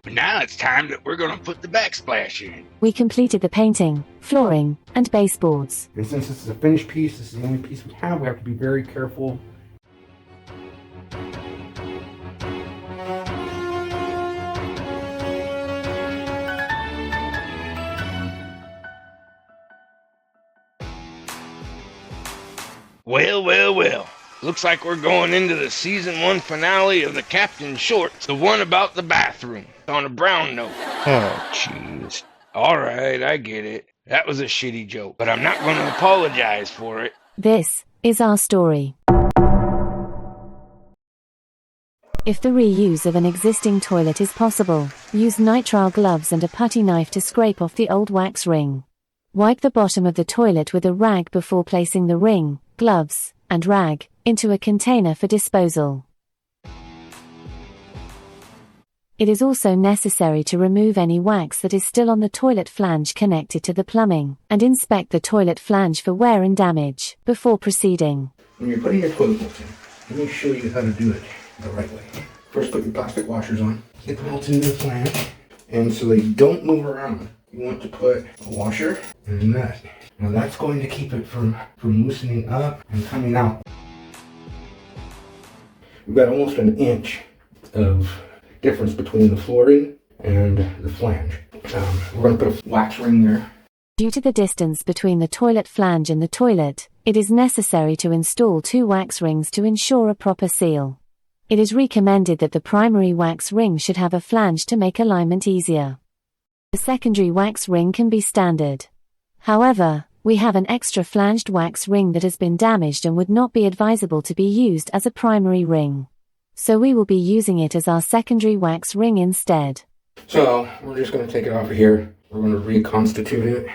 But now it's time that we're gonna put the backsplash in. We completed the painting, flooring, and baseboards. And since this is a finished piece, this is the only piece we have to be very careful. Well. Looks like we're going into the season 1 finale of the Captain's Shorts, the one about the bathroom, on a brown note. Oh, jeez. Alright, I get it. That was a shitty joke, but I'm not going to apologize for it. This is our story. If the reuse of an existing toilet is possible, use nitrile gloves and a putty knife to scrape off the old wax ring. Wipe the bottom of the toilet with a rag before placing the ring, gloves, and rag into a container for disposal. It is also necessary to remove any wax that is still on the toilet flange connected to the plumbing, and inspect the toilet flange for wear and damage before proceeding. When you're putting your toilet bolt in, let me show you how to do it the right way. First, put your plastic washers on, get them bolted into the flange, and so they don't move around, you want to put a washer and a nut. Now that's going to keep it from loosening up and coming out. We've got almost an inch of difference between the flooring and the flange. We're going to put a wax ring there. Due to the distance between the toilet flange and the toilet, it is necessary to install 2 wax rings to ensure a proper seal. It is recommended that the primary wax ring should have a flange to make alignment easier. The secondary wax ring can be standard. However, we have an extra flanged wax ring that has been damaged and would not be advisable to be used as a primary ring. So we will be using it as our secondary wax ring instead. So we're just going to take it off of here. We're going to reconstitute it.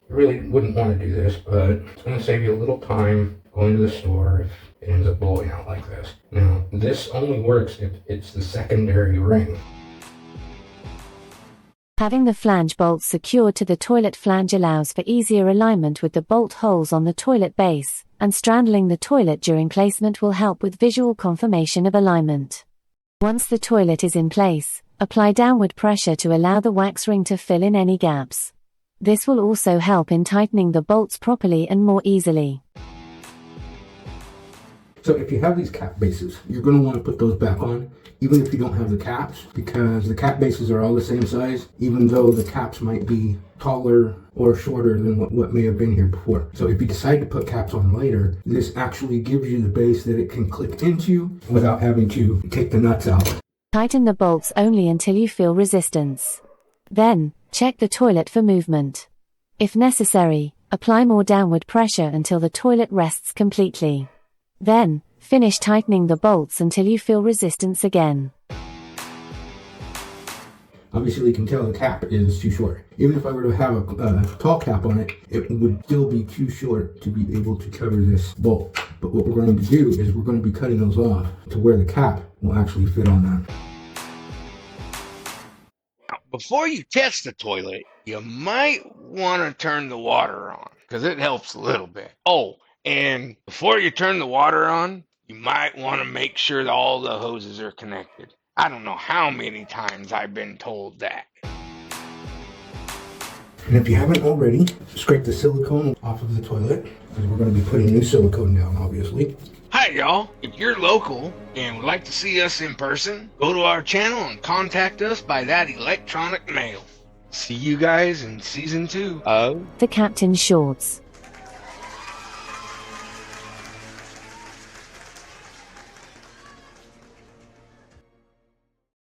You really wouldn't want to do this, but it's going to save you a little time going to the store if it ends up blowing out like this. Now, this only works if it's the secondary ring. Having the flange bolts secured to the toilet flange allows for easier alignment with the bolt holes on the toilet base, and straddling the toilet during placement will help with visual confirmation of alignment. Once the toilet is in place, apply downward pressure to allow the wax ring to fill in any gaps. This will also help in tightening the bolts properly and more easily. So if you have these cap bases, you're going to want to put those back on, even if you don't have the caps, because the cap bases are all the same size, even though the caps might be taller or shorter than what may have been here before. So if you decide to put caps on later, this actually gives you the base that it can click into without having to take the nuts out. Tighten the bolts only until you feel resistance. Then, check the toilet for movement. If necessary, apply more downward pressure until the toilet rests completely. Then, finish tightening the bolts until you feel resistance again. Obviously you can tell the cap is too short. Even if I were to have a tall cap on it, it would still be too short to be able to cover this bolt. But what we're going to do is we're going to be cutting those off to where the cap will actually fit on that. Before you test the toilet, you might want to turn the water on, because it helps a little bit. Oh, and before you turn the water on, you might want to make sure that all the hoses are connected. I don't know how many times I've been told that. And if you haven't already, scrape the silicone off of the toilet, because we're going to be putting new silicone down, obviously. Hi y'all, if you're local and would like to see us in person, go to our channel and contact us by that electronic mail. See you guys in season 2 of The Captain's Shorts.